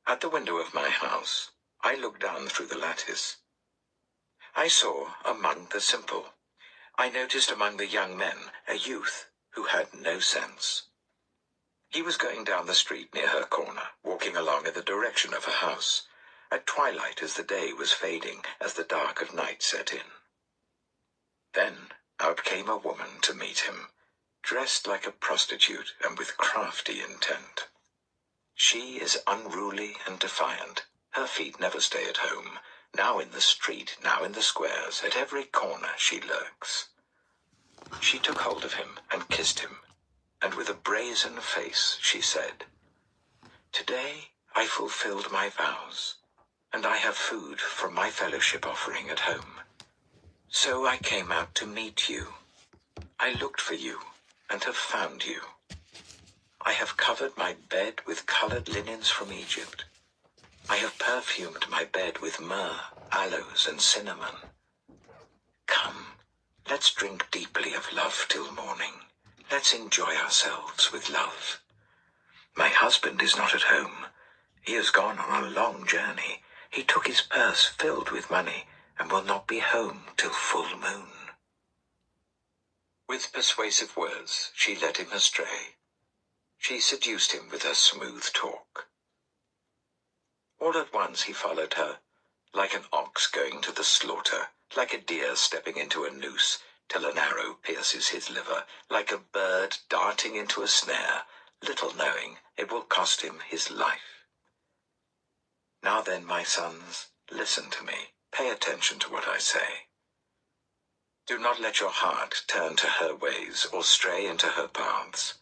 At the window of my house, I looked down through the lattice. I saw among the simple. I noticed among the young men a youth who had no sense. He was going down the street near her corner, walking along in the direction of her house, at twilight as the day was fading, as the dark of night set in. Then out came a woman to meet him, dressed like a prostitute and with crafty intent. She is unruly and defiant. Her feet never stay at home. Now in the street, now in the squares, at every corner she lurks. She took hold of him and kissed him, and with a brazen face she said, "Today I fulfilled my vows, and I have food from my fellowship offering at home. So I came out to meet you. I looked for you and have found you. I have covered my bed with colored linens from Egypt. I have perfumed my bed with myrrh, aloes, and cinnamon. Come, let's drink deeply of love till morning. Let's enjoy ourselves with love. My husband is not at home. He has gone on a long journey. He took his purse filled with money and will not be home till full moon." With persuasive words, she led him astray. She seduced him with her smooth talk. All at once he followed her, like an ox going to the slaughter, like a deer stepping into a noose till an arrow pierces his liver, like a bird darting into a snare, little knowing it will cost him his life. Now then, my sons, listen to me. Pay attention to what I say. Do not let your heart turn to her ways or stray into her paths.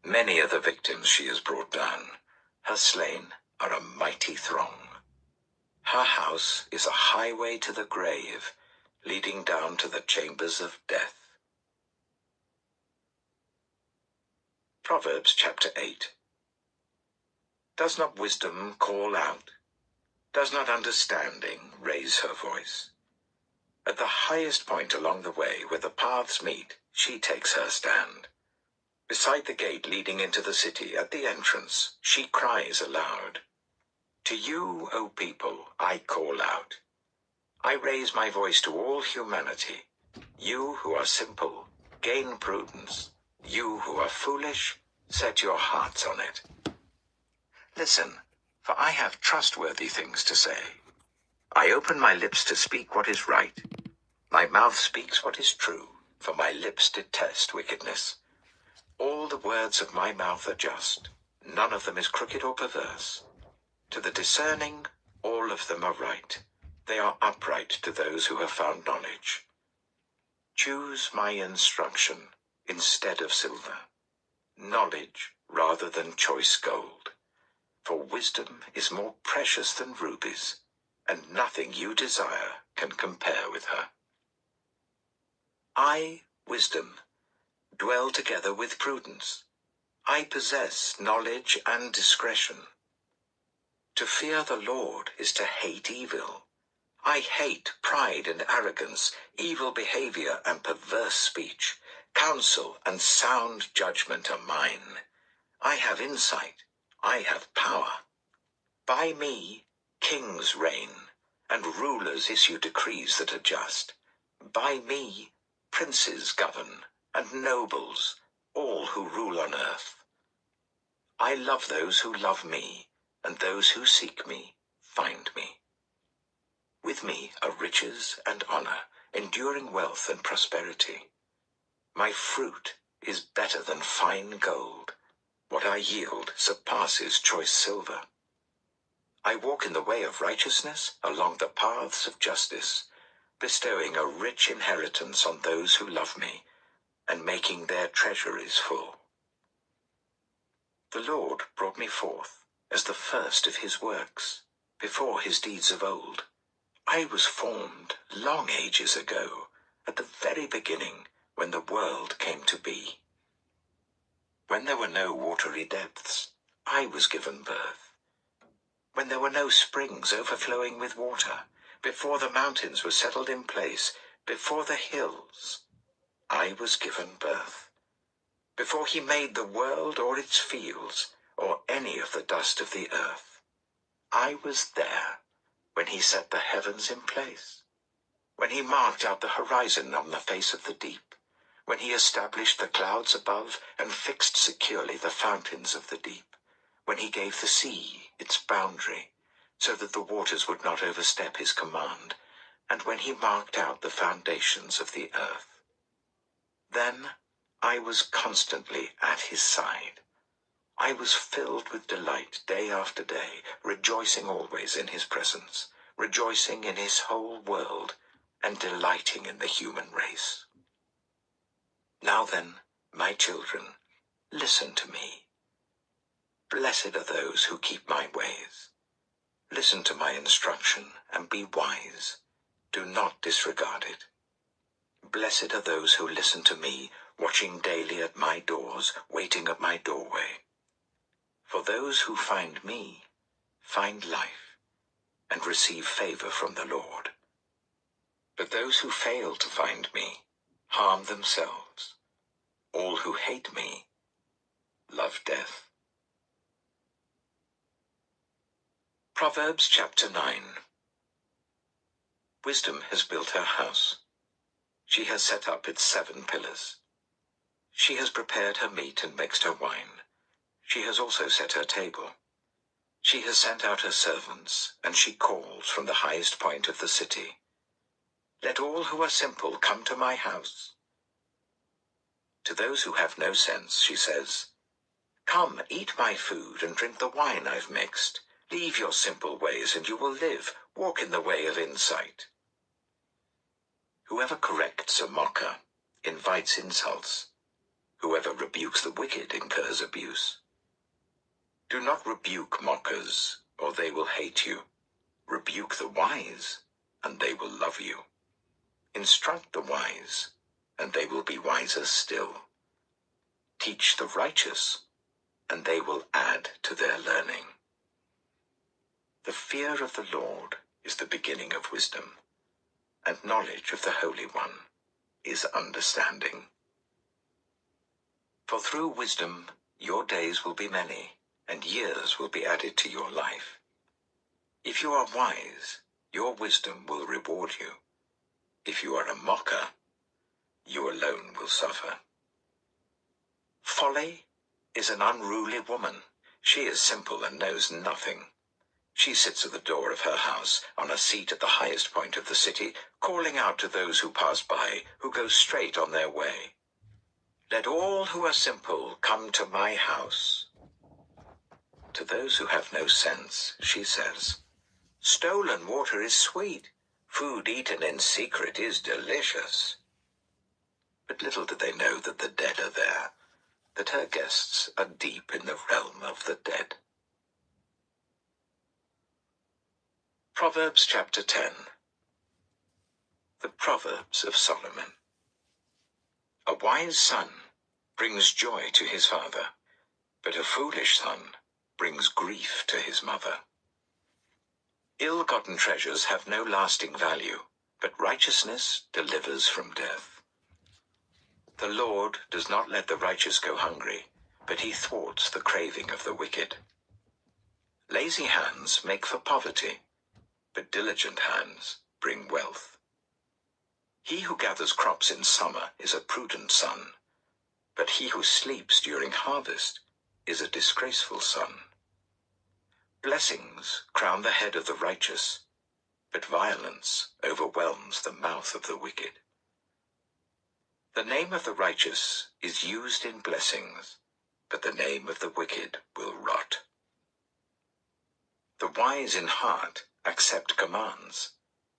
Many are the victims she has brought down. Her slain are a mighty throng. Her house is a highway to the grave, leading down to the chambers of death. Proverbs chapter 8. Does not wisdom call out? Does not understanding raise her voice? At the highest point along the way where the paths meet, she takes her stand. Beside the gate leading into the city, at the entrance, she cries aloud. To you, O people, I call out. I raise my voice to all humanity. You who are simple, gain prudence. You who are foolish, set your hearts on it. Listen, for I have trustworthy things to say. I open my lips to speak what is right. My mouth speaks what is true, for my lips detest wickedness. All the words of my mouth are just. None of them is crooked or perverse. To the discerning, all of them are right. They are upright to those who have found knowledge. Choose my instruction instead of silver, knowledge rather than choice gold. For wisdom is more precious than rubies, and nothing you desire can compare with her. I, wisdom, dwell together with prudence. I possess knowledge and discretion. To fear the Lord is to hate evil. I hate pride and arrogance, evil behavior and perverse speech. Counsel and sound judgment are mine. I have insight. I have power. By me, kings reign, and rulers issue decrees that are just. By me, princes govern, and nobles, all who rule on earth. I love those who love me, and those who seek me find me. With me are riches and honor, enduring wealth and prosperity. My fruit is better than fine gold. What I yield surpasses choice silver. I walk in the way of righteousness along the paths of justice, bestowing a rich inheritance on those who love me, and making their treasuries full. The Lord brought me forth as the first of his works, before his deeds of old. I was formed long ages ago, at the very beginning, when the world came to be. When there were no watery depths, I was given birth. When there were no springs overflowing with water, before the mountains were settled in place, before the hills, I was given birth. Before he made the world or its fields, or any of the dust of the earth. I was there when he set the heavens in place, when he marked out the horizon on the face of the deep, when he established the clouds above and fixed securely the fountains of the deep, when he gave the sea its boundary, so that the waters would not overstep his command, and when he marked out the foundations of the earth. Then I was constantly at his side. I was filled with delight day after day, rejoicing always in his presence, rejoicing in his whole world, and delighting in the human race. Now then, my children, listen to me. Blessed are those who keep my ways. Listen to my instruction and be wise. Do not disregard it. Blessed are those who listen to me, watching daily at my doors, waiting at my doorway. For those who find me find life and receive favor from the Lord. But those who fail to find me harm themselves. All who hate me love death. Proverbs chapter 9. Wisdom has built her house. She has set up its 7 pillars. She has prepared her meat and mixed her wine. She has also set her table. She has sent out her servants, and she calls from the highest point of the city. Let all who are simple come to my house. To those who have no sense, she says, come, eat my food and drink the wine I've mixed. Leave your simple ways and you will live. Walk in the way of insight. Whoever corrects a mocker invites insults. Whoever rebukes the wicked incurs abuse. Do not rebuke mockers, or they will hate you. Rebuke the wise, and they will love you. Instruct the wise, and they will be wiser still. Teach the righteous, and they will add to their learning. The fear of the Lord is the beginning of wisdom, and knowledge of the Holy One is understanding. For through wisdom your days will be many, and years will be added to your life. If you are wise, your wisdom will reward you. If you are a mocker, you alone will suffer. Folly is an unruly woman. She is simple and knows nothing. She sits at the door of her house, on a seat at the highest point of the city, calling out to those who pass by, who go straight on their way. Let all who are simple come to my house. To those who have no sense, she says, stolen water is sweet. Food eaten in secret is delicious. But little do they know that the dead are there, that her guests are deep in the realm of the dead. Proverbs chapter 10. The Proverbs of Solomon. A wise son brings joy to his father, but a foolish son brings grief to his mother. Ill-gotten treasures have no lasting value, but righteousness delivers from death. The Lord does not let the righteous go hungry, but he thwarts the craving of the wicked. Lazy hands make for poverty, but diligent hands bring wealth. He who gathers crops in summer is a prudent son, but he who sleeps during harvest is a disgraceful son. Blessings crown the head of the righteous, but violence overwhelms the mouth of the wicked. The name of the righteous is used in blessings, but the name of the wicked will rot. The wise in heart accept commands,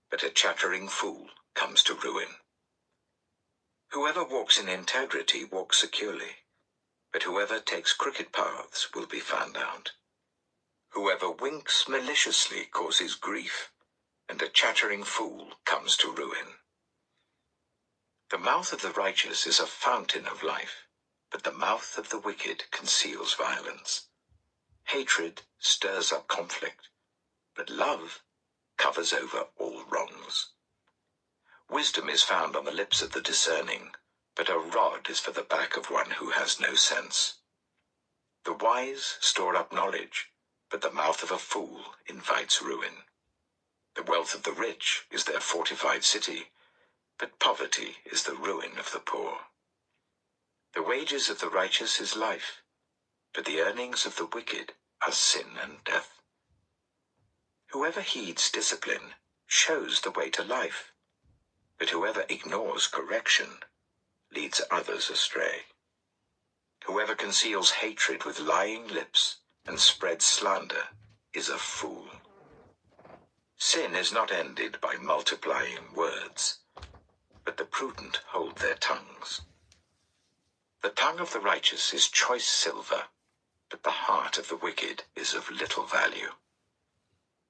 but a chattering fool comes to ruin. Whoever walks in integrity walks securely, but whoever takes crooked paths will be found out. Whoever winks maliciously causes grief, and a chattering fool comes to ruin. The mouth of the righteous is a fountain of life, but the mouth of the wicked conceals violence. Hatred stirs up conflict, but love covers over all wrongs. Wisdom is found on the lips of the discerning, but a rod is for the back of one who has no sense. The wise store up knowledge, but the mouth of a fool invites ruin. The wealth of the rich is their fortified city, but poverty is the ruin of the poor. The wages of the righteous is life, but the earnings of the wicked are sin and death. Whoever heeds discipline shows the way to life, but whoever ignores correction leads others astray. Whoever conceals hatred with lying lips and spreads slander is a fool. Sin is not ended by multiplying words, but the prudent hold their tongues. The tongue of the righteous is choice silver, but the heart of the wicked is of little value.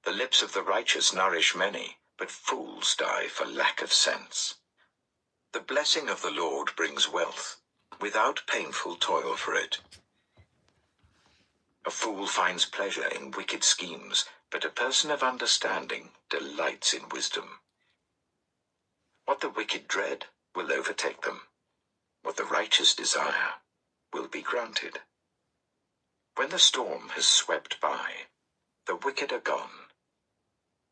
The lips of the righteous nourish many, but fools die for lack of sense. The blessing of the Lord brings wealth, without painful toil for it. A fool finds pleasure in wicked schemes, but a person of understanding delights in wisdom. What the wicked dread will overtake them. What the righteous desire will be granted. When the storm has swept by, the wicked are gone,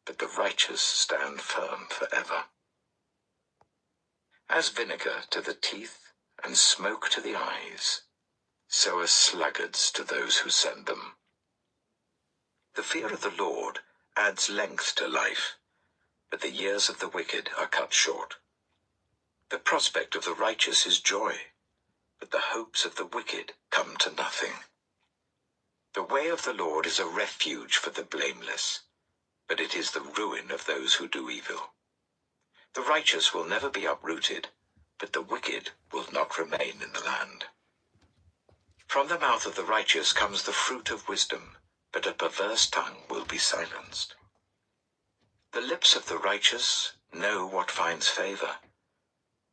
but the righteous stand firm forever. As vinegar to the teeth and smoke to the eyes, so are sluggards to those who send them. The fear of the Lord adds length to life, but the years of the wicked are cut short. The prospect of the righteous is joy, but the hopes of the wicked come to nothing. The way of the Lord is a refuge for the blameless, but it is the ruin of those who do evil. The righteous will never be uprooted, but the wicked will not remain in the land. From the mouth of the righteous comes the fruit of wisdom, but a perverse tongue will be silenced. The lips of the righteous know what finds favor,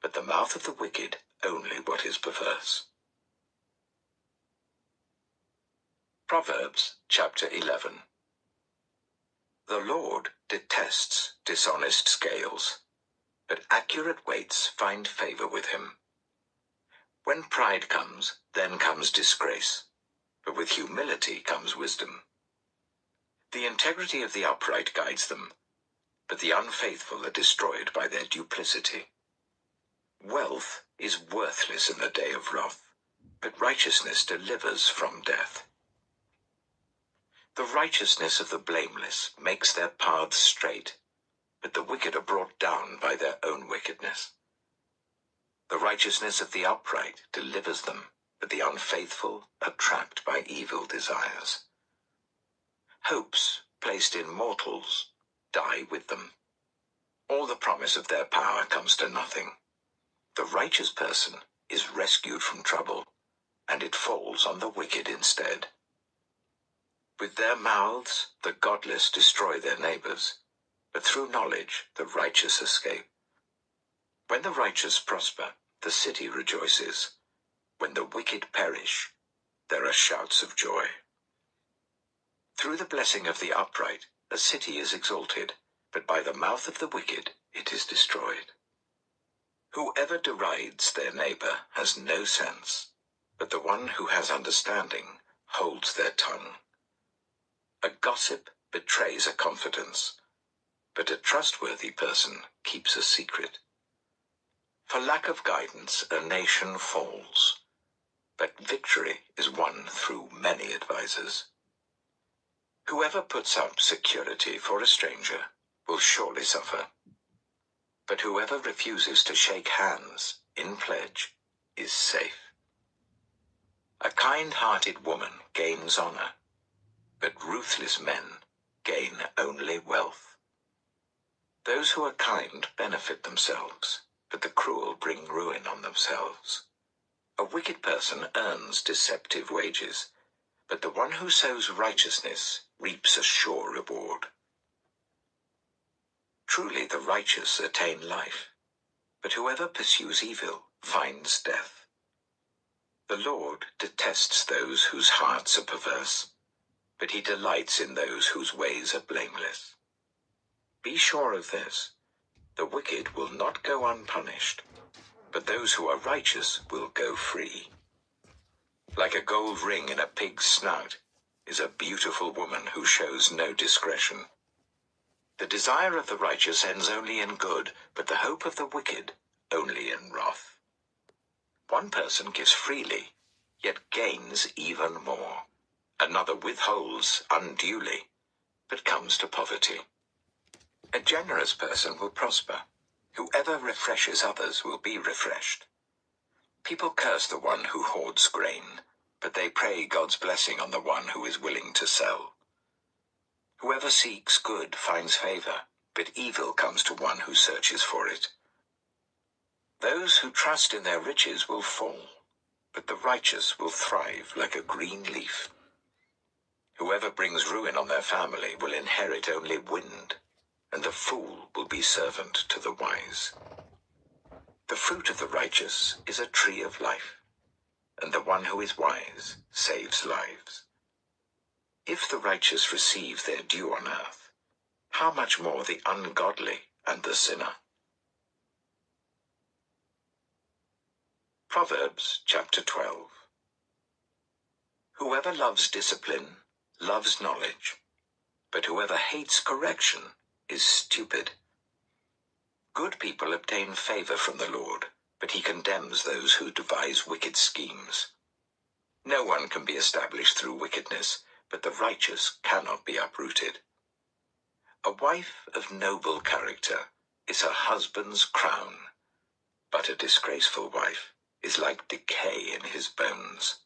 but the mouth of the wicked only what is perverse. Proverbs chapter 11. The Lord detests dishonest scales, but accurate weights find favor with him. When pride comes, then comes disgrace, but with humility comes wisdom. The integrity of the upright guides them, but the unfaithful are destroyed by their duplicity. Wealth is worthless in the day of wrath, but righteousness delivers from death. The righteousness of the blameless makes their paths straight, but the wicked are brought down by their own wickedness. The righteousness of the upright delivers them, but the unfaithful are trapped by evil desires. Hopes placed in mortals die with them. All the promise of their power comes to nothing. The righteous person is rescued from trouble, and it falls on the wicked instead. With their mouths the godless destroy their neighbors, but through knowledge the righteous escape. When the righteous prosper, the city rejoices. When the wicked perish, there are shouts of joy. Through the blessing of the upright, a city is exalted, but by the mouth of the wicked it is destroyed. Whoever derides their neighbor has no sense, but the one who has understanding holds their tongue. A gossip betrays a confidence, but a trustworthy person keeps a secret. For lack of guidance, a nation falls, but victory is won through many advisers. Whoever puts up security for a stranger will surely suffer, but whoever refuses to shake hands in pledge is safe. A kind-hearted woman gains honor, but ruthless men gain only wealth. Those who are kind benefit themselves, but the cruel bring ruin on themselves. A wicked person earns deceptive wages, but the one who sows righteousness reaps a sure reward. Truly the righteous attain life, but whoever pursues evil finds death. The Lord detests those whose hearts are perverse, but he delights in those whose ways are blameless. Be sure of this, the wicked will not go unpunished, but those who are righteous will go free. Like a gold ring in a pig's snout is a beautiful woman who shows no discretion. The desire of the righteous ends only in good, but the hope of the wicked only in wrath. One person gives freely, yet gains even more. Another withholds unduly, but comes to poverty. A generous person will prosper. Whoever refreshes others will be refreshed. People curse the one who hoards grain, but they pray God's blessing on the one who is willing to sell. Whoever seeks good finds favor, but evil comes to one who searches for it. Those who trust in their riches will fall, but the righteous will thrive like a green leaf. Whoever brings ruin on their family will inherit only wind, and the fool will be servant to the wise. The fruit of the righteous is a tree of life, and the one who is wise saves lives. If the righteous receive their due on earth, how much more the ungodly and the sinner? Proverbs chapter 12. Whoever loves discipline loves knowledge, but whoever hates correction is stupid. Good people obtain favor from the Lord, but he condemns those who devise wicked schemes. No one can be established through wickedness, but the righteous cannot be uprooted. A wife of noble character is her husband's crown, but a disgraceful wife is like decay in his bones.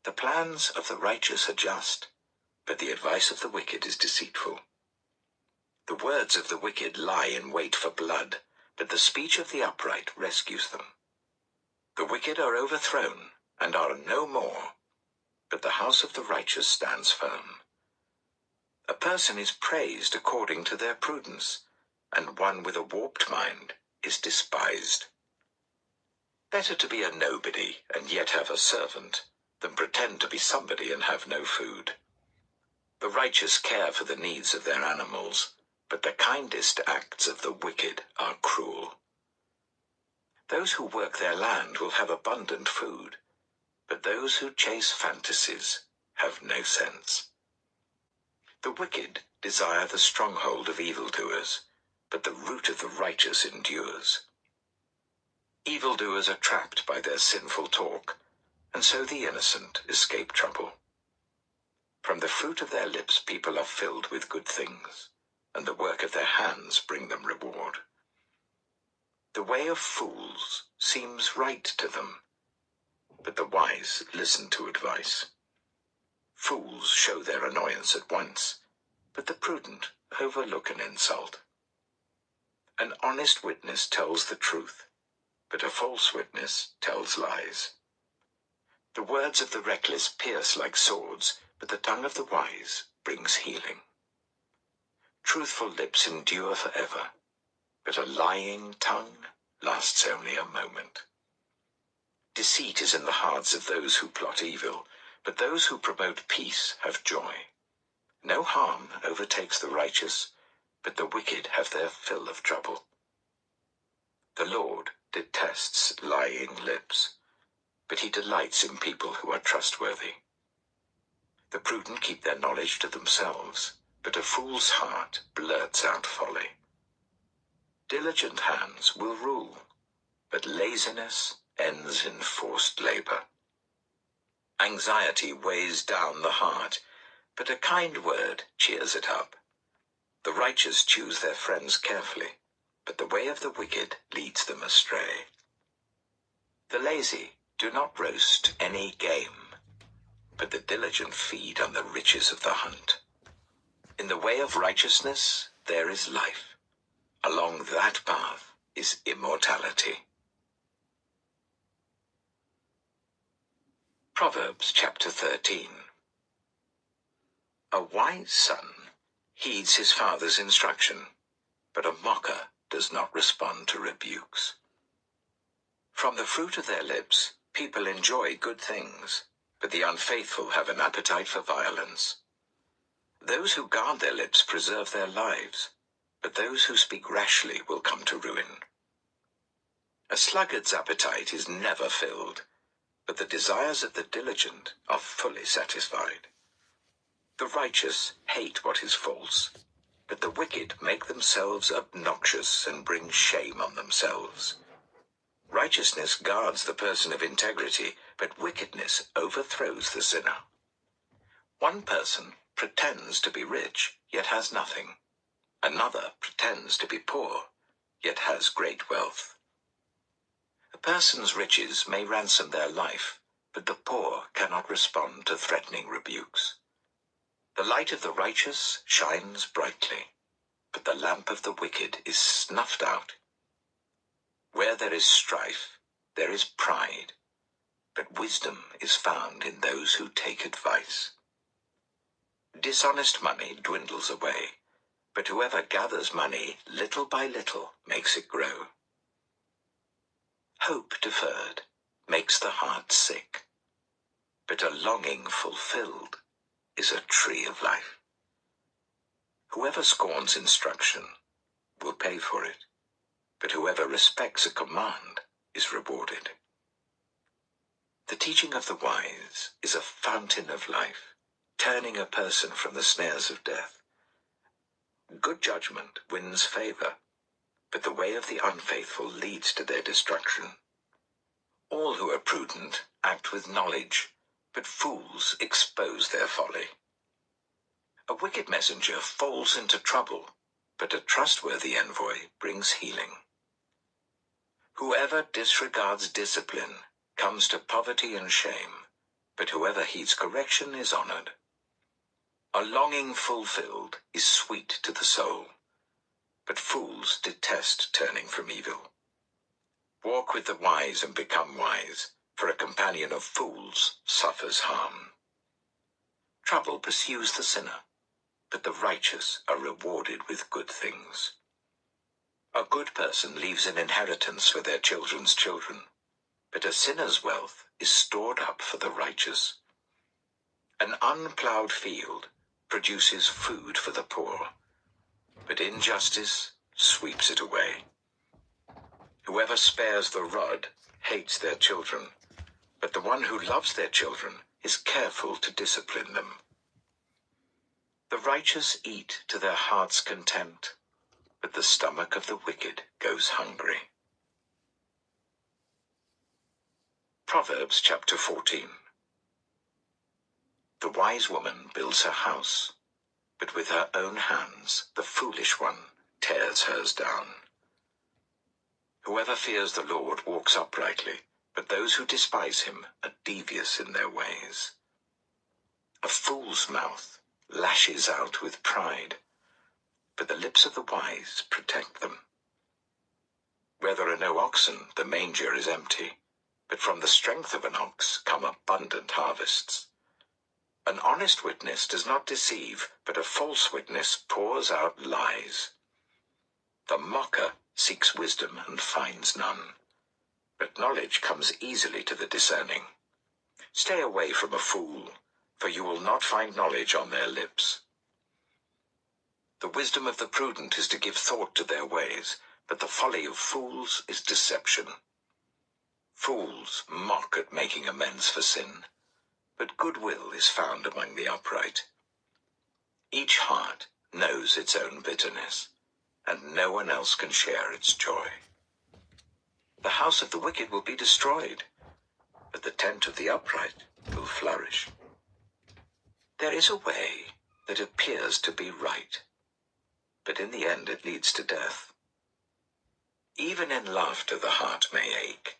The plans of the righteous are just, but the advice of the wicked is deceitful. The words of the wicked lie in wait for blood, but the speech of the upright rescues them. The wicked are overthrown and are no more, but the house of the righteous stands firm. A person is praised according to their prudence, and one with a warped mind is despised. Better to be a nobody and yet have a servant, than pretend to be somebody and have no food. The righteous care for the needs of their animals, but the kindest acts of the wicked are cruel. Those who work their land will have abundant food, but those who chase fantasies have no sense. The wicked desire the stronghold of evildoers, but the root of the righteous endures. Evildoers are trapped by their sinful talk, and so the innocent escape trouble. From the fruit of their lips people are filled with good things, and the work of their hands bring them reward. The way of fools seems right to them, but the wise listen to advice. Fools show their annoyance at once, but the prudent overlook an insult. An honest witness tells the truth, but a false witness tells lies. The words of the reckless pierce like swords, but the tongue of the wise brings healing. Truthful lips endure forever, but a lying tongue lasts only a moment. Deceit is in the hearts of those who plot evil, but those who promote peace have joy. No harm overtakes the righteous, but the wicked have their fill of trouble. The Lord detests lying lips, but he delights in people who are trustworthy. The prudent keep their knowledge to themselves, but a fool's heart blurts out folly. Diligent hands will rule, but laziness ends in forced labor. Anxiety weighs down the heart, but a kind word cheers it up. The righteous choose their friends carefully, but the way of the wicked leads them astray. The lazy do not roast any game, but the diligent feed on the riches of the hunt. In the way of righteousness there is life. Along that path is immortality. Proverbs chapter 13. A wise son heeds his father's instruction, but a mocker does not respond to rebukes. From the fruit of their lips people enjoy good things, but the unfaithful have an appetite for violence. Those who guard their lips preserve their lives, but those who speak rashly will come to ruin. A sluggard's appetite is never filled, but the desires of the diligent are fully satisfied. The righteous hate what is false, but the wicked make themselves obnoxious and bring shame on themselves. Righteousness guards the person of integrity, but wickedness overthrows the sinner. One person pretends to be rich, yet has nothing. Another pretends to be poor, yet has great wealth. A person's riches may ransom their life, but the poor cannot respond to threatening rebukes. The light of the righteous shines brightly, but the lamp of the wicked is snuffed out. Where there is strife, there is pride, but wisdom is found in those who take advice. Dishonest money dwindles away, but whoever gathers money little by little makes it grow. Hope deferred makes the heart sick, but a longing fulfilled is a tree of life. Whoever scorns instruction will pay for it, but whoever respects a command is rewarded. The teaching of the wise is a fountain of life, turning a person from the snares of death. Good judgment wins favor, but the way of the unfaithful leads to their destruction. All who are prudent act with knowledge, but fools expose their folly. A wicked messenger falls into trouble, but a trustworthy envoy brings healing. Whoever disregards discipline comes to poverty and shame, but whoever heeds correction is honored. A longing fulfilled is sweet to the soul, but fools detest turning from evil. Walk with the wise and become wise, for a companion of fools suffers harm. Trouble pursues the sinner, but the righteous are rewarded with good things. A good person leaves an inheritance for their children's children, but a sinner's wealth is stored up for the righteous. An unplowed field produces food for the poor, but injustice sweeps it away. Whoever spares the rod hates their children, but the one who loves their children is careful to discipline them. The righteous eat to their heart's content, but the stomach of the wicked goes hungry. Proverbs chapter 14. The wise woman builds her house, but with her own hands the foolish one tears hers down. Whoever fears the Lord walks uprightly, but those who despise him are devious in their ways. A fool's mouth lashes out with pride, but the lips of the wise protect them. Where there are no oxen, the manger is empty, but from the strength of an ox come abundant harvests. An honest witness does not deceive, but a false witness pours out lies. The mocker seeks wisdom and finds none, but knowledge comes easily to the discerning. Stay away from a fool, for you will not find knowledge on their lips. The wisdom of the prudent is to give thought to their ways, but the folly of fools is deception. Fools mock at making amends for sin, but goodwill is found among the upright. Each heart knows its own bitterness, and no one else can share its joy. The house of the wicked will be destroyed, but the tent of the upright will flourish. There is a way that appears to be right, but in the end it leads to death. Even in laughter the heart may ache,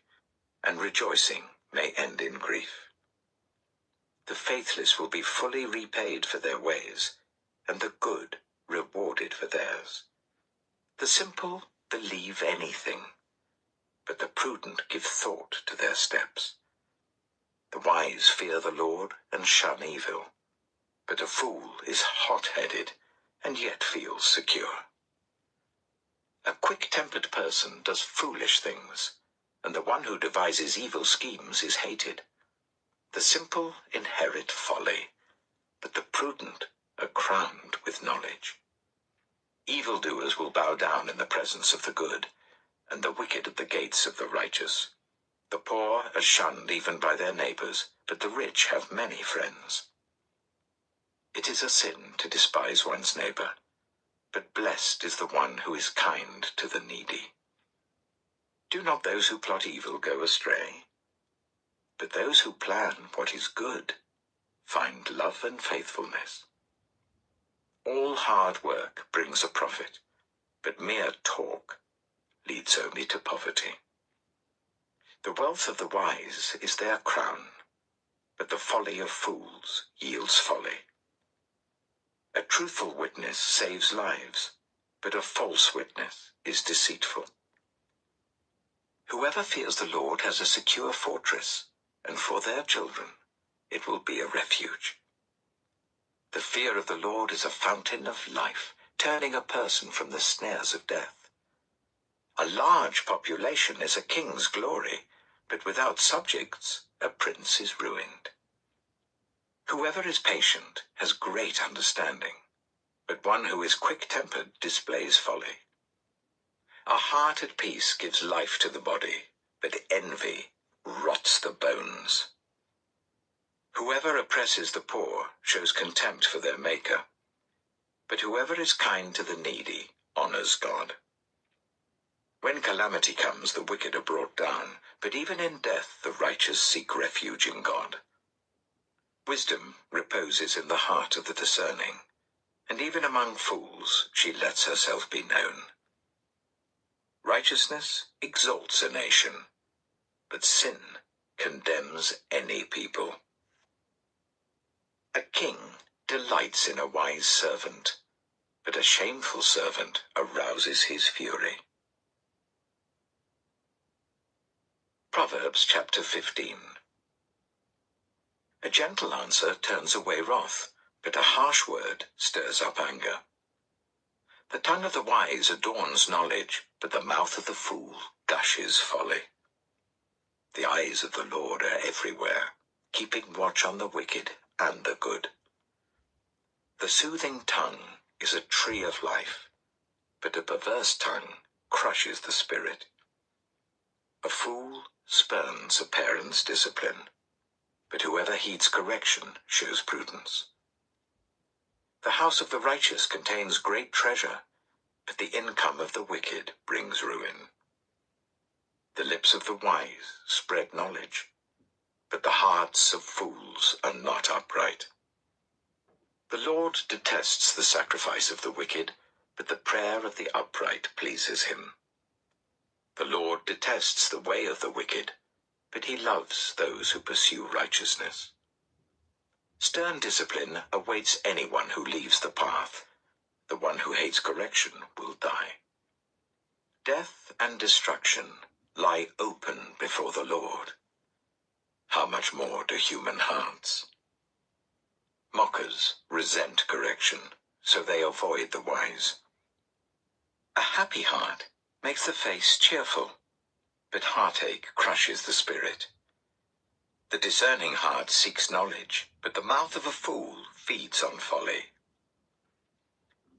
and rejoicing may end in grief. The faithless will be fully repaid for their ways, and the good rewarded for theirs. The simple believe anything, but the prudent give thought to their steps. The wise fear the Lord and shun evil, but a fool is hot-headed and yet feels secure. A quick-tempered person does foolish things, and the one who devises evil schemes is hated. The simple inherit folly, but the prudent are crowned with knowledge. Evildoers will bow down in the presence of the good, and the wicked at the gates of the righteous. The poor are shunned even by their neighbors, but the rich have many friends. It is a sin to despise one's neighbor, but blessed is the one who is kind to the needy. Do not those who plot evil go astray? But those who plan what is good find love and faithfulness. All hard work brings a profit, but mere talk leads only to poverty. The wealth of the wise is their crown, but the folly of fools yields folly. A truthful witness saves lives, but a false witness is deceitful. Whoever fears the Lord has a secure fortress, and for their children it will be a refuge. The fear of the Lord is a fountain of life, turning a person from the snares of death. A large population is a king's glory, but without subjects a prince is ruined. Whoever is patient has great understanding, but one who is quick-tempered displays folly. A heart at peace gives life to the body, but envy rots the bones. Whoever oppresses the poor shows contempt for their Maker, but whoever is kind to the needy honors God. When calamity comes, the wicked are brought down, but even in death the righteous seek refuge in God. Wisdom reposes in the heart of the discerning, and even among fools she lets herself be known. Righteousness exalts a nation, but sin condemns any people. A king delights in a wise servant, but a shameful servant arouses his fury. Proverbs chapter 15. A gentle answer turns away wrath, but a harsh word stirs up anger. The tongue of the wise adorns knowledge, but the mouth of the fool gushes folly. The eyes of the Lord are everywhere, keeping watch on the wicked and the good. The soothing tongue is a tree of life, but a perverse tongue crushes the spirit. A fool spurns a parent's discipline, but whoever heeds correction shows prudence. The house of the righteous contains great treasure, but the income of the wicked brings ruin. The lips of the wise spread knowledge, but the hearts of fools are not upright. The Lord detests the sacrifice of the wicked, but the prayer of the upright pleases him. The Lord detests the way of the wicked, but he loves those who pursue righteousness. Stern discipline awaits anyone who leaves the path. The one who hates correction will die. Death and destruction lie open before the Lord. How much more do human hearts? Mockers resent correction, so they avoid the wise. A happy heart makes the face cheerful, but heartache crushes the spirit. The discerning heart seeks knowledge, but the mouth of a fool feeds on folly.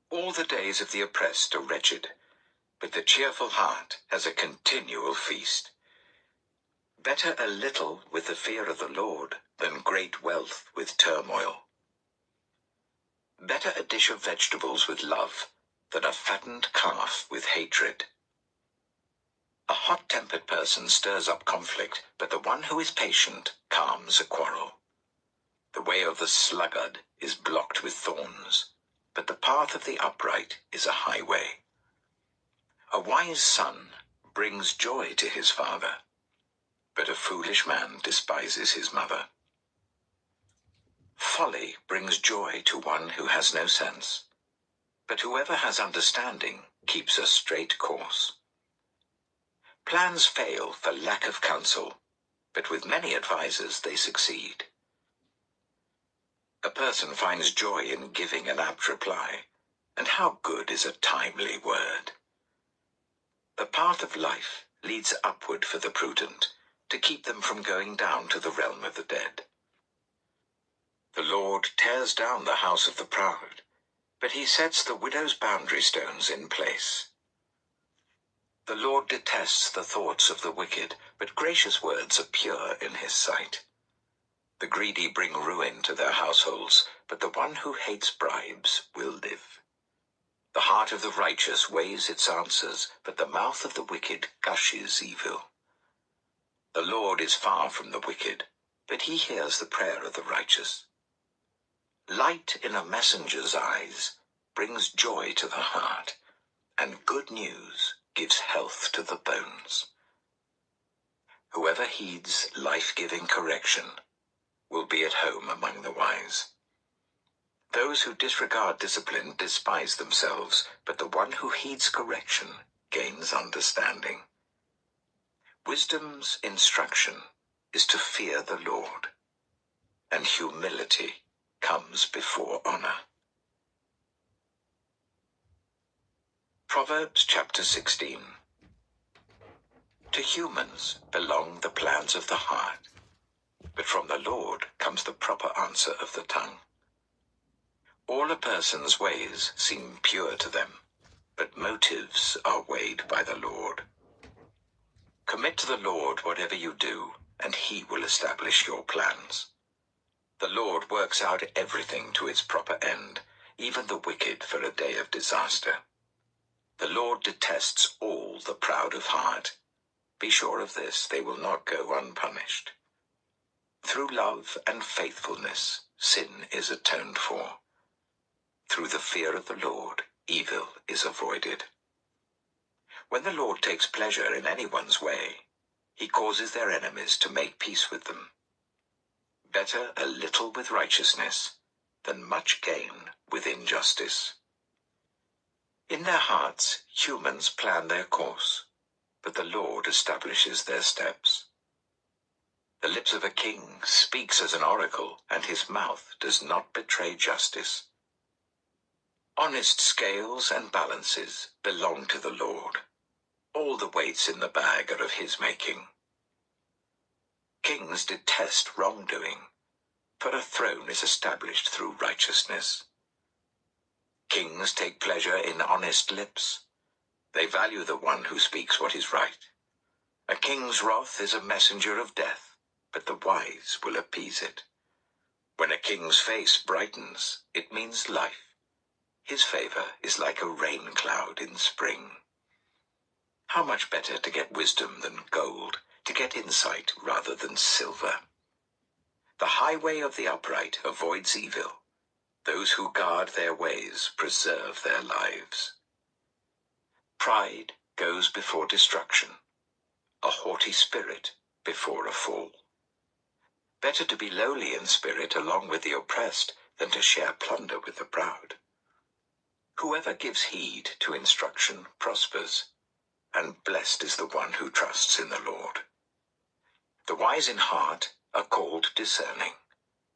All the days of the oppressed are wretched, but the cheerful heart has a continual feast. Better a little with the fear of the Lord than great wealth with turmoil. Better a dish of vegetables with love than a fattened calf with hatred. A hot-tempered person stirs up conflict, but the one who is patient calms a quarrel. The way of the sluggard is blocked with thorns, but the path of the upright is a highway. A wise son brings joy to his father, but a foolish man despises his mother. Folly brings joy to one who has no sense, but whoever has understanding keeps a straight course. Plans fail for lack of counsel, but with many advisers they succeed. A person finds joy in giving an apt reply, and how good is a timely word. The path of life leads upward for the prudent, to keep them from going down to the realm of the dead. The Lord tears down the house of the proud, but he sets the widow's boundary stones in place. The Lord detests the thoughts of the wicked, but gracious words are pure in his sight. The greedy bring ruin to their households, but the one who hates bribes will live. The heart of the righteous weighs its answers, but the mouth of the wicked gushes evil. The Lord is far from the wicked, but he hears the prayer of the righteous. Light in a messenger's eyes brings joy to the heart, and good news gives health to the bones. Whoever heeds life-giving correction will be at home among the wise. Those who disregard discipline despise themselves, but the one who heeds correction gains understanding. Wisdom's instruction is to fear the Lord, and humility comes before honor. Proverbs chapter 16. To humans belong the plans of the heart, but from the Lord comes the proper answer of the tongue. All a person's ways seem pure to them, but motives are weighed by the Lord. Commit to the Lord whatever you do, and he will establish your plans. The Lord works out everything to its proper end, even the wicked for a day of disaster. The Lord detests all the proud of heart. Be sure of this, they will not go unpunished. Through love and faithfulness, sin is atoned for. Through the fear of the Lord, evil is avoided. When the Lord takes pleasure in anyone's way, he causes their enemies to make peace with them. Better a little with righteousness than much gain with injustice. In their hearts, humans plan their course, but the Lord establishes their steps. The lips of a king speaks as an oracle, and his mouth does not betray justice. Honest scales and balances belong to the Lord. All the weights in the bag are of his making. Kings detest wrongdoing, for a throne is established through righteousness. Kings take pleasure in honest lips. They value the one who speaks what is right. A king's wrath is a messenger of death, but the wise will appease it. When a king's face brightens, it means life. His favor is like a rain cloud in spring. How much better to get wisdom than gold, to get insight rather than silver. The highway of the upright avoids evil. Those who guard their ways preserve their lives. Pride goes before destruction, a haughty spirit before a fall. Better to be lowly in spirit along with the oppressed than to share plunder with the proud. Whoever gives heed to instruction prospers, and blessed is the one who trusts in the Lord. The wise in heart are called discerning,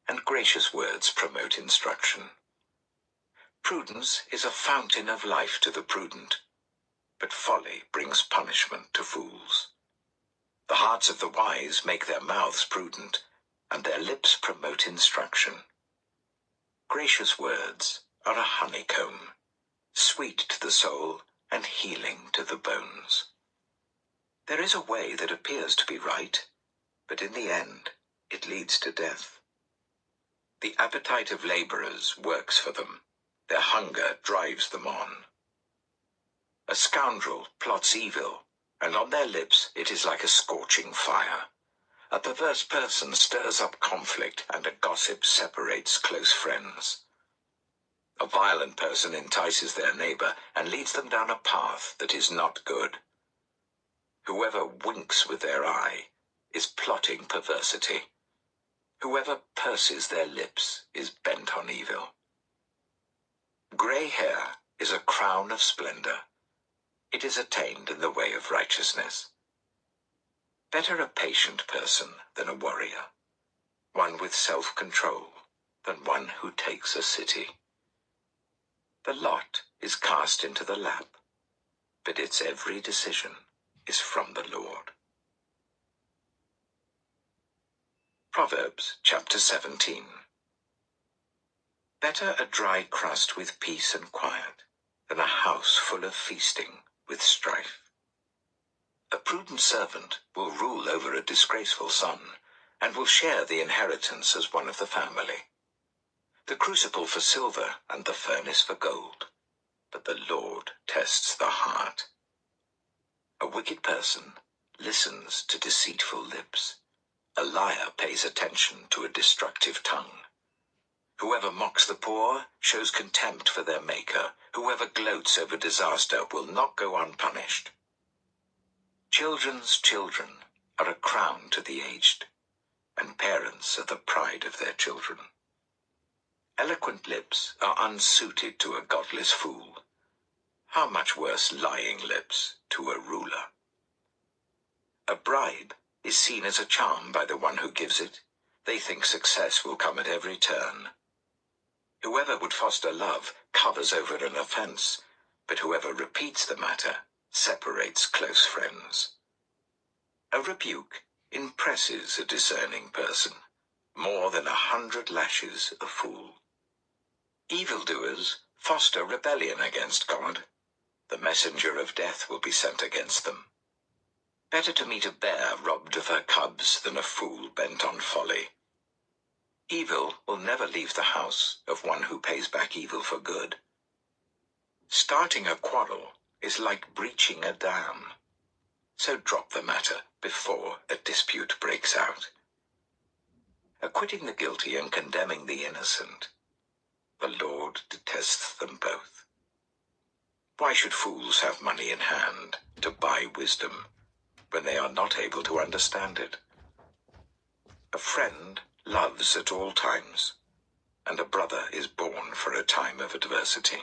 and gracious words promote instruction. Prudence is a fountain of life to the prudent, but folly brings punishment to fools. The hearts of the wise make their mouths prudent, and their lips promote instruction. Gracious words are a honeycomb, sweet to the soul and healing to the bones. There is a way that appears to be right, but in the end it leads to death. The appetite of laborers works for them. Their hunger drives them on. A scoundrel plots evil, and on their lips it is like a scorching fire. A perverse person stirs up conflict, and a gossip separates close friends. A violent person entices their neighbor and leads them down a path that is not good. Whoever winks with their eye is plotting perversity. Whoever purses their lips is bent on evil. Gray hair is a crown of splendor. It is attained in the way of righteousness. Better a patient person than a warrior, one with self-control than one who takes a city. The lot is cast into the lap, but its every decision is from the Lord. Proverbs chapter 17. Better a dry crust with peace and quiet than a house full of feasting with strife. A prudent servant will rule over a disgraceful son, and will share the inheritance as one of the family. The crucible for silver and the furnace for gold, but the Lord tests the heart. A wicked person listens to deceitful lips. A liar pays attention to a destructive tongue. Whoever mocks the poor shows contempt for their Maker. Whoever gloats over disaster will not go unpunished. Children's children are a crown to the aged, and parents are the pride of their children. Eloquent lips are unsuited to a godless fool. How much worse lying lips to a ruler? A bribe is seen as a charm by the one who gives it. They think success will come at every turn. Whoever would foster love covers over an offense, but whoever repeats the matter separates close friends. A rebuke impresses a discerning person, more than 100 lashes a fool. Evildoers foster rebellion against God. The messenger of death will be sent against them. Better to meet a bear robbed of her cubs than a fool bent on folly. Evil will never leave the house of one who pays back evil for good. Starting a quarrel is like breaching a dam. So drop the matter before a dispute breaks out. Acquitting the guilty and condemning the innocent, the Lord detests them both. Why should fools have money in hand to buy wisdom when they are not able to understand it? A friend loves at all times, and a brother is born for a time of adversity.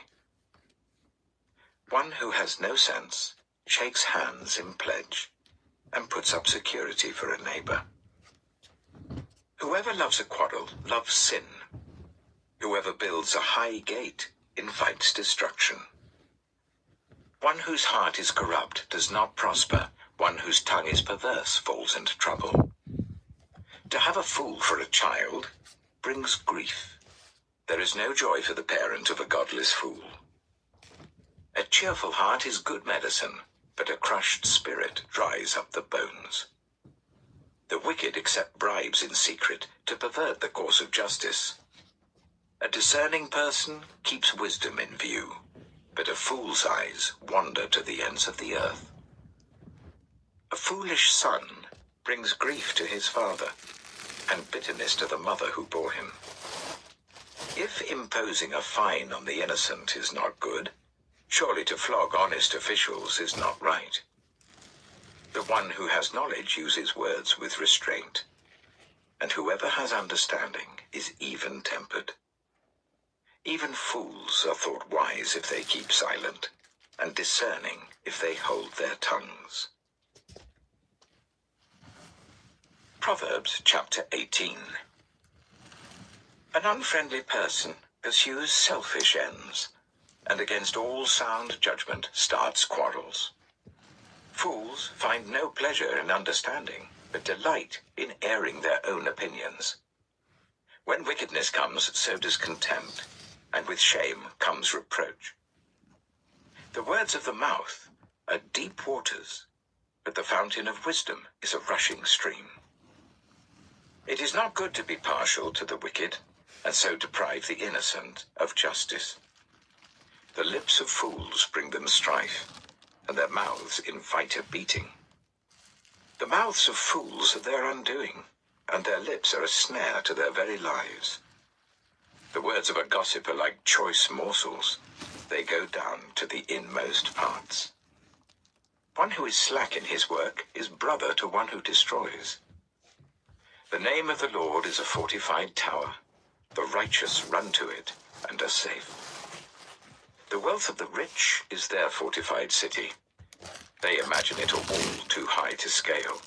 One who has no sense shakes hands in pledge and puts up security for a neighbor. Whoever loves a quarrel loves sin. Whoever builds a high gate invites destruction. One whose heart is corrupt does not prosper. One whose tongue is perverse falls into trouble. To have a fool for a child brings grief. There is no joy for the parent of a godless fool. A cheerful heart is good medicine, but a crushed spirit dries up the bones. The wicked accept bribes in secret to pervert the course of justice. A discerning person keeps wisdom in view, but a fool's eyes wander to the ends of the earth. A foolish son brings grief to his father, and bitterness to the mother who bore him. If imposing a fine on the innocent is not good, surely to flog honest officials is not right. The one who has knowledge uses words with restraint, and whoever has understanding is even-tempered. Even fools are thought wise if they keep silent, and discerning if they hold their tongues. Proverbs chapter 18. An unfriendly person pursues selfish ends, and against all sound judgment starts quarrels. Fools find no pleasure in understanding, but delight in airing their own opinions. When wickedness comes, so does contempt, and with shame comes reproach. The words of the mouth are deep waters, but the fountain of wisdom is a rushing stream. It is not good to be partial to the wicked, and so deprive the innocent of justice. The lips of fools bring them strife, and their mouths invite a beating. The mouths of fools are their undoing, and their lips are a snare to their very lives. The words of a gossip are like choice morsels. They go down to the inmost parts. One who is slack in his work is brother to one who destroys. The name of the Lord is a fortified tower. The righteous run to it and are safe. The wealth of the rich is their fortified city. They imagine it a wall too high to scale.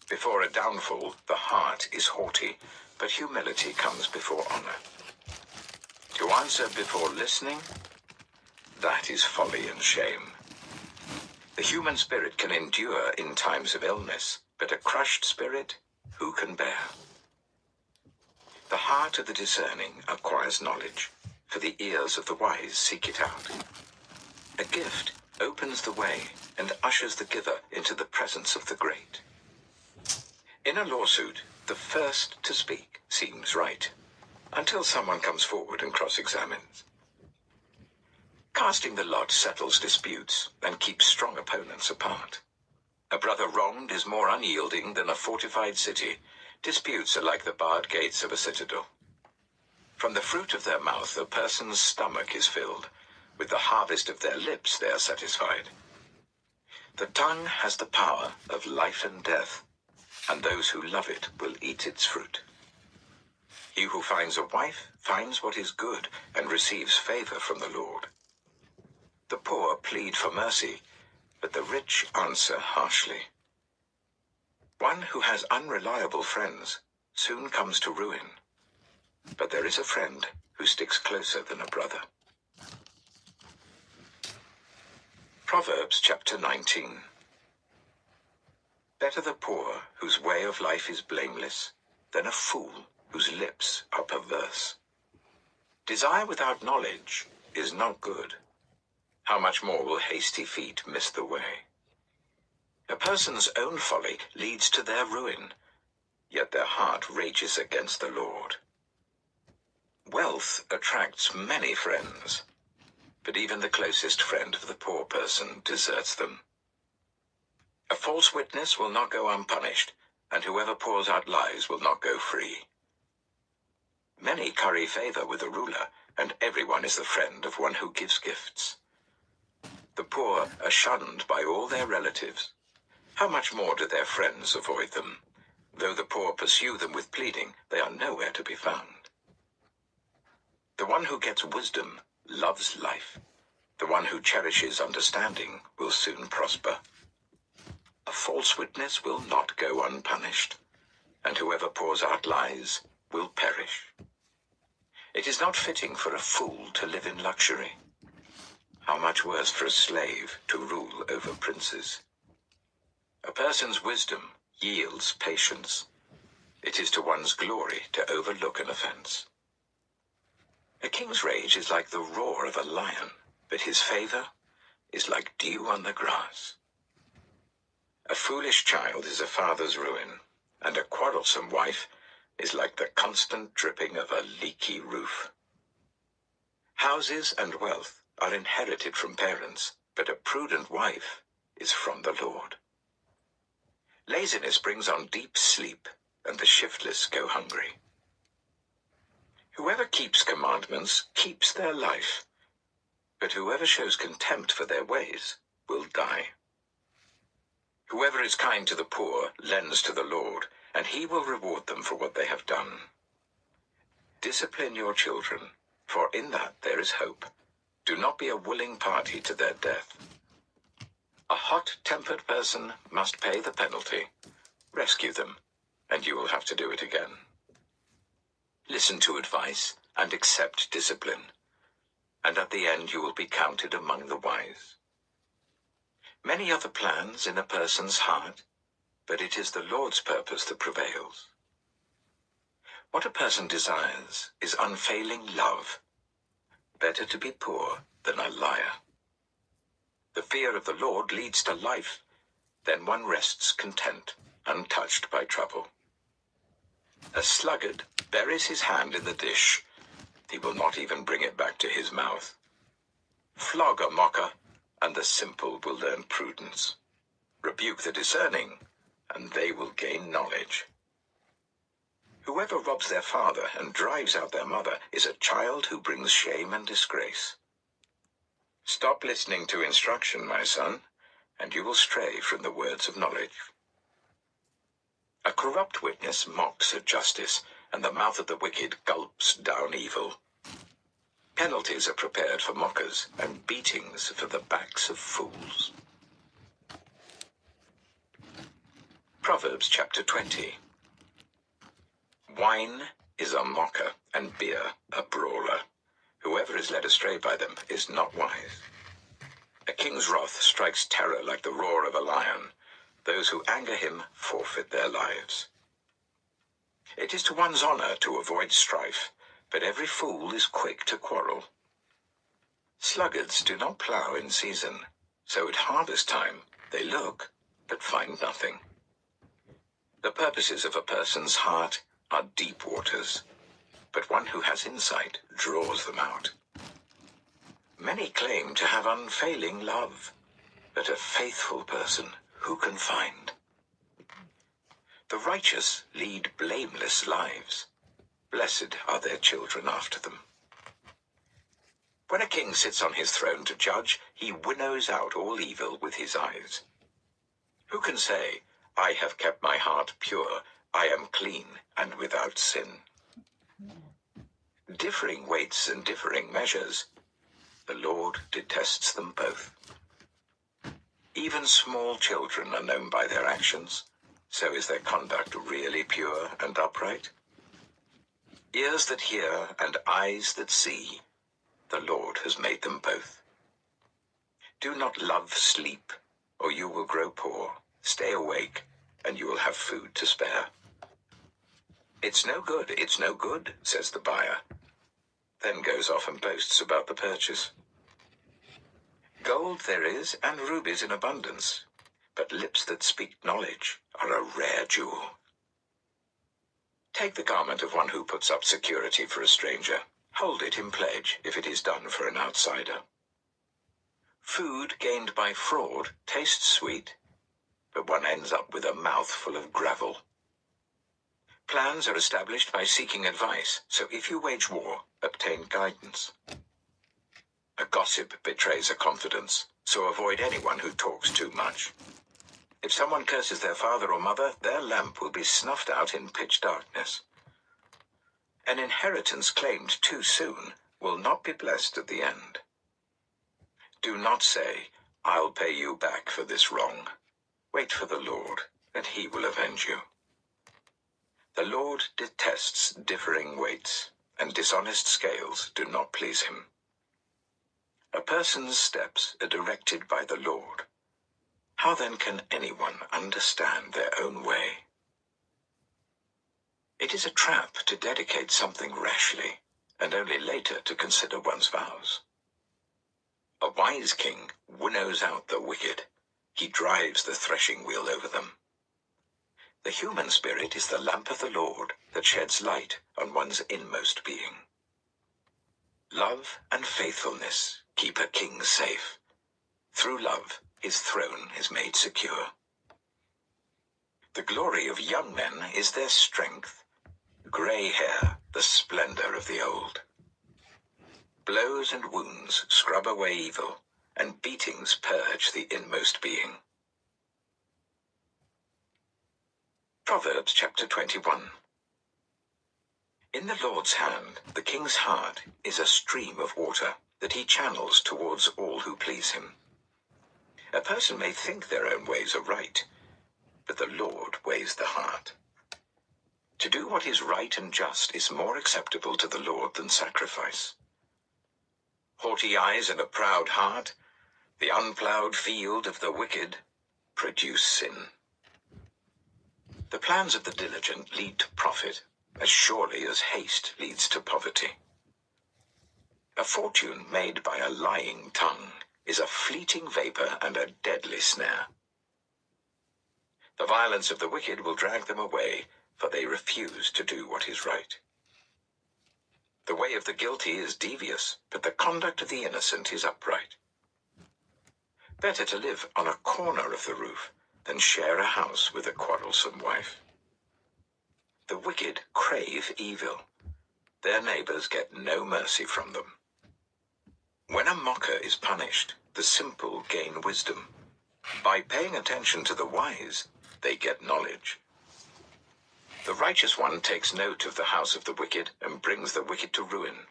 Before a downfall, the heart is haughty, but humility comes before honor. To answer before listening, that is folly and shame. The human spirit can endure in times of illness, but a crushed spirit, who can bear? The heart of the discerning acquires knowledge, for the ears of the wise seek it out. A gift opens the way and ushers the giver into the presence of the great. In a lawsuit, the first to speak seems right, until someone comes forward and cross-examines. Casting the lot settles disputes and keeps strong opponents apart. A brother wronged is more unyielding than a fortified city. Disputes are like the barred gates of a citadel. From the fruit of their mouth a person's stomach is filled. With the harvest of their lips they are satisfied. The tongue has the power of life and death, and those who love it will eat its fruit. He who finds a wife finds what is good and receives favor from the Lord. The poor plead for mercy, but the rich answer harshly. One who has unreliable friends soon comes to ruin, but there is a friend who sticks closer than a brother. Proverbs chapter 19. Better the poor whose way of life is blameless than a fool whose lips are perverse. Desire without knowledge is not good. How much more will hasty feet miss the way? A person's own folly leads to their ruin, yet their heart rages against the Lord. Wealth attracts many friends, but even the closest friend of the poor person deserts them. A false witness will not go unpunished, and whoever pours out lies will not go free. Many curry favor with a ruler, and everyone is the friend of one who gives gifts. The poor are shunned by all their relatives. How much more do their friends avoid them? Though the poor pursue them with pleading, they are nowhere to be found. The one who gets wisdom loves life. The one who cherishes understanding will soon prosper. A false witness will not go unpunished, and whoever pours out lies will perish. It is not fitting for a fool to live in luxury. How much worse for a slave to rule over princes. A person's wisdom yields patience. It is to one's glory to overlook an offense. A king's rage is like the roar of a lion, but his favor is like dew on the grass. A foolish child is a father's ruin, and a quarrelsome wife is like the constant dripping of a leaky roof. Houses and wealth are inherited from parents, but a prudent wife is from the Lord. Laziness brings on deep sleep, and the shiftless go hungry. Whoever keeps commandments keeps their life, but whoever shows contempt for their ways will die. Whoever is kind to the poor lends to the Lord, and he will reward them for what they have done. Discipline your children, for in that there is hope. Do not be a willing party to their death. A hot-tempered person must pay the penalty. Rescue them, and you will have to do it again. Listen to advice and accept discipline, and at the end you will be counted among the wise. Many are the plans in a person's heart, but it is the Lord's purpose that prevails. What a person desires is unfailing love. Better to be poor than a liar. The fear of the Lord leads to life, then one rests content, untouched by trouble. A sluggard buries his hand in the dish. He will not even bring it back to his mouth. Flog a mocker, and the simple will learn prudence. Rebuke the discerning, and they will gain knowledge. Whoever robs their father and drives out their mother is a child who brings shame and disgrace. Stop listening to instruction, my son, and you will stray from the words of knowledge. A corrupt witness mocks at justice, and the mouth of the wicked gulps down evil. Penalties are prepared for mockers, and beatings for the backs of fools. Proverbs chapter 20. Wine is a mocker, and beer a brawler. Whoever is led astray by them is not wise. A king's wrath strikes terror like the roar of a lion. Those who anger him forfeit their lives. It is to one's honor to avoid strife, but every fool is quick to quarrel. Sluggards do not plow in season. So at harvest time, they look, but find nothing. The purposes of a person's heart are deep waters, but one who has insight draws them out. Many claim to have unfailing love, but a faithful person who can find? The righteous lead blameless lives. Blessed are their children after them. When a king sits on his throne to judge, he winnows out all evil with his eyes. Who can say, I have kept my heart pure, I am clean and without sin? Differing weights and differing measures, the Lord detests them both. Even small children are known by their actions. So is their conduct really pure and upright? Ears that hear and eyes that see, the Lord has made them both. Do not love sleep, or you will grow poor. Stay awake, and you will have food to spare. It's no good, says the buyer. Then goes off and boasts about the purchase. Gold there is, and rubies in abundance, but lips that speak knowledge are a rare jewel. Take the garment of one who puts up security for a stranger. Hold it in pledge if it is done for an outsider. Food gained by fraud tastes sweet, but one ends up with a mouthful of gravel. Plans are established by seeking advice, so if you wage war, obtain guidance. A gossip betrays a confidence, so avoid anyone who talks too much. If someone curses their father or mother, their lamp will be snuffed out in pitch darkness. An inheritance claimed too soon will not be blessed at the end. Do not say, I'll pay you back for this wrong. Wait for the Lord, and he will avenge you. The Lord detests differing weights, and dishonest scales do not please him. A person's steps are directed by the Lord. How then can anyone understand their own way? It is a trap to dedicate something rashly, and only later to consider one's vows. A wise king winnows out the wicked. He drives the threshing wheel over them. The human spirit is the lamp of the Lord that sheds light on one's inmost being. Love and faithfulness keep a king safe. Through love, his throne is made secure. The glory of young men is their strength. Grey hair, the splendor of the old. Blows and wounds scrub away evil, and beatings purge the inmost being. Proverbs chapter 21. In the Lord's hand, the king's heart is a stream of water that he channels towards all who please him. A person may think their own ways are right, but the Lord weighs the heart. To do what is right and just is more acceptable to the Lord than sacrifice. Haughty eyes and a proud heart, the unplowed field of the wicked, produce sin. The plans of the diligent lead to profit, as surely as haste leads to poverty. A fortune made by a lying tongue is a fleeting vapor and a deadly snare. The violence of the wicked will drag them away, for they refuse to do what is right. The way of the guilty is devious, but the conduct of the innocent is upright. Better to live on a corner of the roof than share a house with a quarrelsome wife. The wicked crave evil. Their neighbors get no mercy from them. When a mocker is punished, the simple gain wisdom. By paying attention to the wise, they get knowledge. The righteous one takes note of the house of the wicked and brings the wicked to ruin.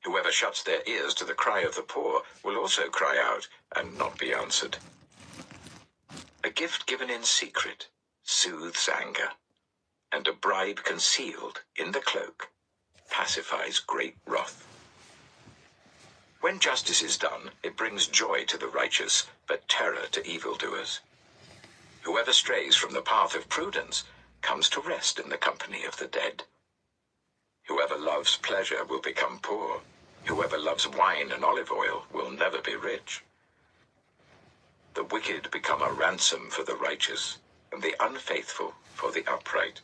Whoever shuts their ears to the cry of the poor will also cry out and not be answered. A gift given in secret soothes anger, and a bribe concealed in the cloak pacifies great wrath. When justice is done, it brings joy to the righteous, but terror to evildoers. Whoever strays from the path of prudence comes to rest in the company of the dead. Whoever loves pleasure will become poor. Whoever loves wine and olive oil will never be rich. The wicked become a ransom for the righteous, and the unfaithful for the upright.